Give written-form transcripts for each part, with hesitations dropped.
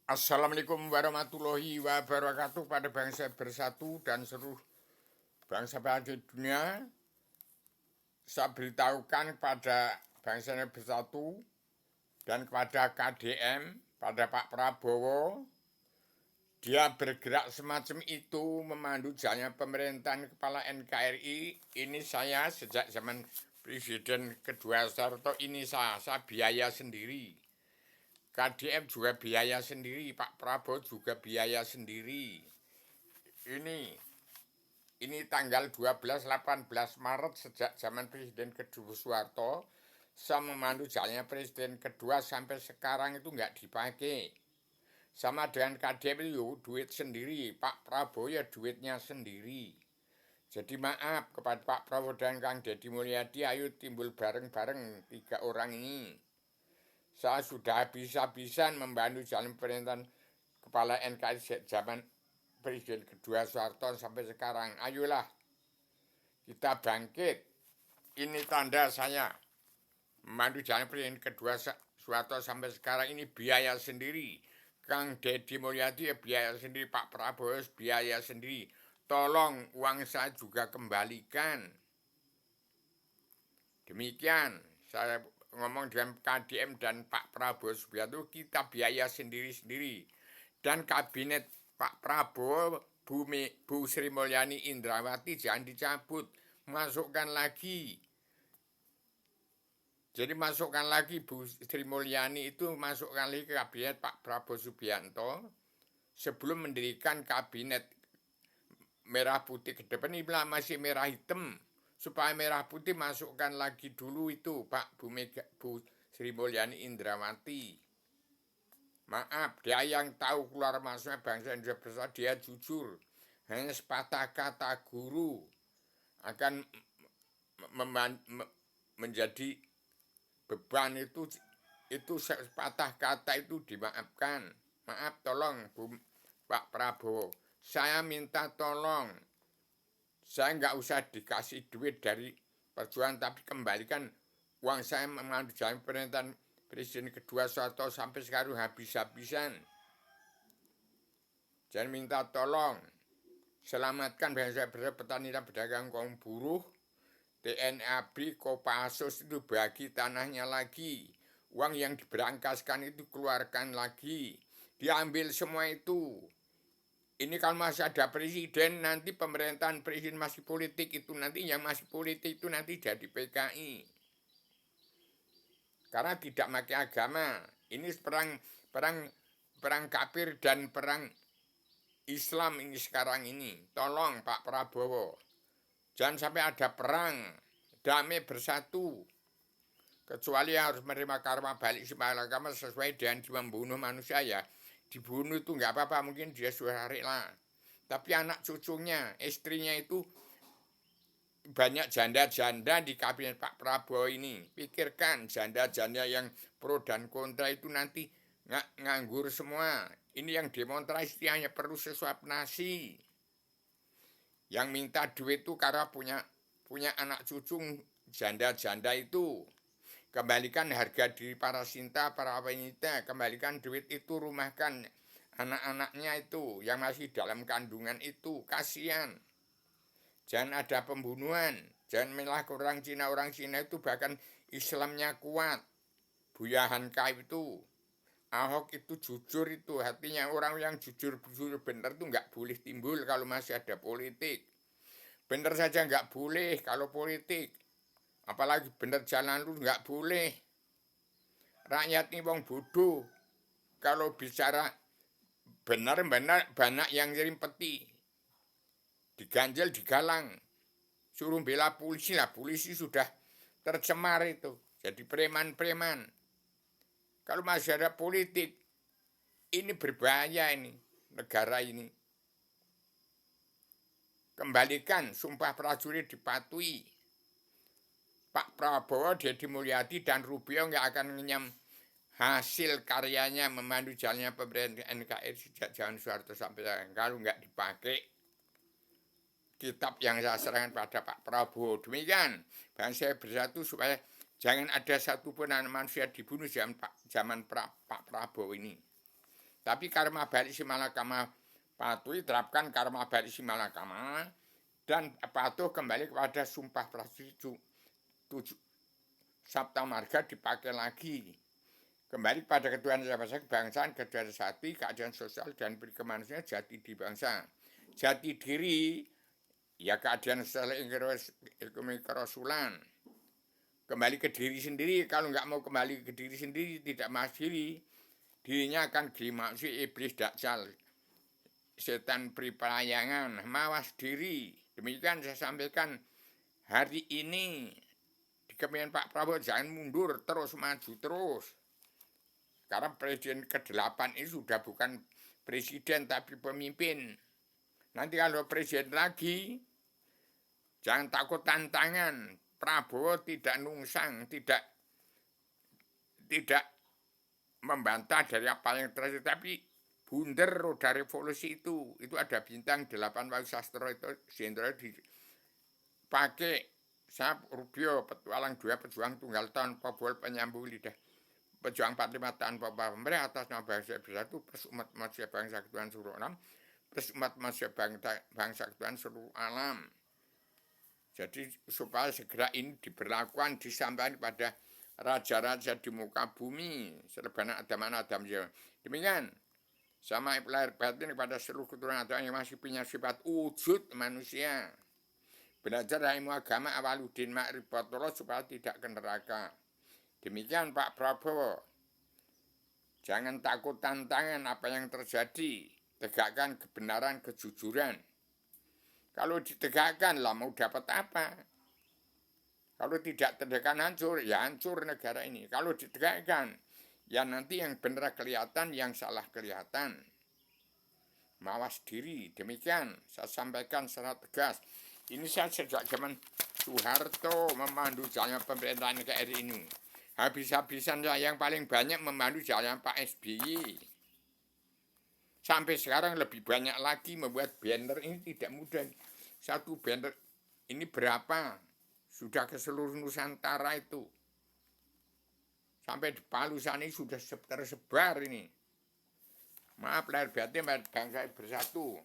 Assalamualaikum warahmatullahi wabarakatuh pada bangsa bersatu dan seluruh bangsa di dunia. Saya beritahukan kepada bangsa bersatu dan kepada KDM, pada Pak Prabowo, dia bergerak semacam itu memandu jalannya pemerintahan kepala NKRI. Ini saya sejak zaman Presiden kedua Soeharto ini saya biaya sendiri. KDM juga biaya sendiri, Pak Prabowo juga biaya sendiri. Ini tanggal 12-18 Maret sejak zaman Presiden kedua Soeharto, saya memandu jalannya Presiden kedua sampai sekarang itu nggak dipakai. Sama dengan KDM itu duit sendiri, Pak Prabowo ya duitnya sendiri. Jadi maaf kepada Pak Prabowo dan Kang Deddy Mulyadi, ayo timbul bareng-bareng 3 orang ini. Saya sudah habis-habisan membantu jalan pemerintahan kepala NKRI zaman Presiden kedua Soeharto sampai sekarang. Ayolah kita bangkit. Ini tanda saya membantu jalan Presiden kedua Soeharto sampai sekarang ini biaya sendiri. Kang Deddy Mulyadi biaya sendiri, Pak Prabowo biaya sendiri. Tolong uang saya juga kembalikan. Demikian saya ngomong dengan KDM dan Pak Prabowo Subianto, kita biaya sendiri-sendiri. Dan kabinet Pak Prabowo, Bu Sri Mulyani Indrawati jangan dicabut, masukkan lagi. Jadi masukkan lagi Bu Sri Mulyani itu, masukkan lagi ke kabinet Pak Prabowo Subianto sebelum mendirikan kabinet merah putih ke depan. Ini masih merah hitam. Supaya merah putih masukkan lagi dulu itu Pak Bu Sri Mulyani Indrawati. Maaf, dia yang tahu keluar masuknya bangsa Indonesia bersatu, dia jujur. Hanya sepatah kata guru akan menjadi beban itu sepatah kata itu dimaafkan. Maaf, tolong Pak Prabowo. Saya minta tolong. Saya nggak usah dikasih duit dari perjuangan, tapi kembalikan uang saya mengambil jalan pemerintahan Presiden kedua Soeharto sampai sekarang habis-habisan. Jangan minta tolong. Selamatkan bangsa petani dan pedagang kaum buruh. TNI ABRI, Kopassus itu bagi tanahnya lagi. Uang yang diberangkaskan itu keluarkan lagi. Diambil semua itu. Ini kalau masih ada presiden, nanti pemerintahan presiden masih politik, itu nanti yang masih politik itu nanti jadi PKI. Karena tidak pakai agama. Ini perang kafir dan perang Islam ini sekarang ini. Tolong Pak Prabowo. Jangan sampai ada perang. Damai bersatu. Kecuali harus menerima karma balik agama sesuai dengan membunuh manusia ya. Dibunuh itu nggak apa-apa, mungkin dia sudah rela. Tapi anak cucunya, istrinya itu banyak janda-janda di kabinet Pak Prabowo ini. Pikirkan janda-janda yang pro dan kontra itu nanti nganggur semua. Ini yang demonstrasi hanya perlu sesuap nasi. Yang minta duit itu karena punya anak cucu janda-janda itu. Kembalikan harga diri para sinta, para wanita. Kembalikan duit itu, rumahkan anak-anaknya itu yang masih dalam kandungan itu. Kasihan. Jangan ada pembunuhan. Jangan melakukan orang Cina itu bahkan Islamnya kuat. Buya Hankam itu. Ahok itu jujur itu. Hatinya orang yang jujur benar itu nggak boleh timbul kalau masih ada politik. Benar saja nggak boleh kalau politik. Apalagi bener jalan lu nggak boleh. Rakyat ini wong bodoh. Kalau bicara benar-benar banyak yang ngirim peti. Diganjel, digalang. Suruh bela polisi lah. Polisi sudah tercemar itu. Jadi preman-preman. Kalau masih ada politik, ini berbahaya ini. Negara ini. Kembalikan sumpah prajurit dipatuhi. Pak Prabowo, Deddy Mulyadi, dan Rubio nggak akan ngenyam hasil karyanya memandu jalannya pemerintahan NKRI sejak zaman Soeharto sampai sekarang. Kalau nggak dipakai kitab yang saya serahkan pada Pak Prabowo. Demikian, bangsa bersatu supaya jangan ada satupun anak manusia dibunuh zaman Pak Prabowo ini. Tapi karma balik si malakama patuhi, terapkan karma balik si malakama, dan patuh kembali kepada sumpah prajurit 7 Sabta Marga dipakai lagi. Kembali pada ketuhanan bangsa, kebangsaan, keadaan hati, keadaan sosial, dan kemanusiaan jati di bangsa. Jati diri, ya keadaan sosial ekonomi kerasulan. Kembali ke diri sendiri, kalau nggak mau kembali ke diri sendiri, tidak mawas diri, dirinya akan dimaksud iblis dajjal, setan pripelayangan, mawas diri. Demikian saya sampaikan hari ini di kepemimpinan Pak Prabowo, jangan mundur, terus maju terus. Karena presiden ke-8 ini sudah bukan presiden tapi pemimpin. Nanti kalau presiden lagi, jangan takut tantangan. Prabowo tidak nungsang, tidak membantah dari apa yang terjadi, tapi bunder roda revolusi itu ada bintang 8 Wahyu Sastro itu jenderal dipakai. Saya Rubio, petualang 2, pejuang tunggal tanpa bol, penyambung lidah, pejuang 45 tanpa pemerintah atas nama bangsa bersatu, plus umat manusia bangsa ketuhanan seluruh alam, plus umat manusia bangsa ketuhanan seluruh alam. Jadi supaya segera ini diberlakukan, disampaikan pada raja-raja di muka bumi, serebana Adam. Demikian sama lahir batin kepada seluruh keturunan Adam yang masih punya sifat wujud manusia. Belajar dari ilmu agama awaludin ma'rifatullah supaya tidak ke neraka. Demikian Pak Prabowo. Jangan takut tantangan apa yang terjadi. Tegakkan kebenaran, kejujuran. Kalau ditegakkan lah mau dapat apa? Kalau tidak tegakkan hancur, ya hancur negara ini. Kalau ditegakkan, ya nanti yang benar kelihatan, yang salah kelihatan. Mawas diri, demikian saya sampaikan secara tegas. Ini saya sejak zaman Soeharto memandu jalan pemerintahan NKRI ini. Habis-habisan saya yang paling banyak memandu jalan Pak SBY. Sampai sekarang lebih banyak lagi membuat banner ini tidak mudah. Satu banner ini berapa? Sudah ke seluruh Nusantara itu. Sampai di Palu sana ini sudah tersebar ini. Maaf lahir batin bangsa bersatu.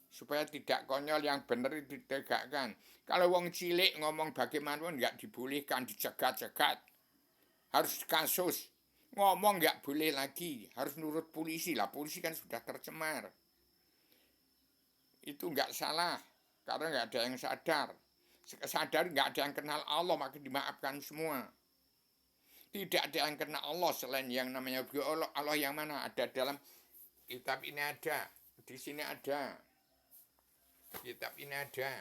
Supaya tidak konyol, yang benar itu ditegakkan. Kalau wong cilik ngomong bagaimana nggak dibolehkan, dicegat-cegat. Harus kasus. Ngomong nggak boleh lagi. Harus nurut polisi lah. Polisi kan sudah tercemar. Itu nggak salah. Karena nggak ada yang sadar. Sadar nggak ada yang kenal Allah, maka dimaafkan semua. Tidak ada yang kenal Allah selain yang namanya Allah. Yang mana ada dalam kitab ini, ada di sini, ada kitab ini, ada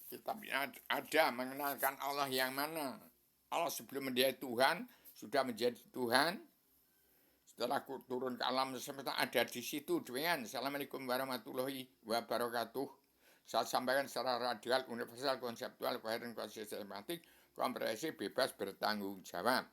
kitab ini, ada mengenalkan Allah yang mana. Allah sebelum menjadi Tuhan sudah menjadi Tuhan. Setelah turun ke alam semesta ada di situ. Demikian. Assalamualaikum warahmatullahi wabarakatuh. Saya sampaikan secara radikal, universal, konseptual, koheren, konsistematik, komprehensif, bebas bertanggung jawab.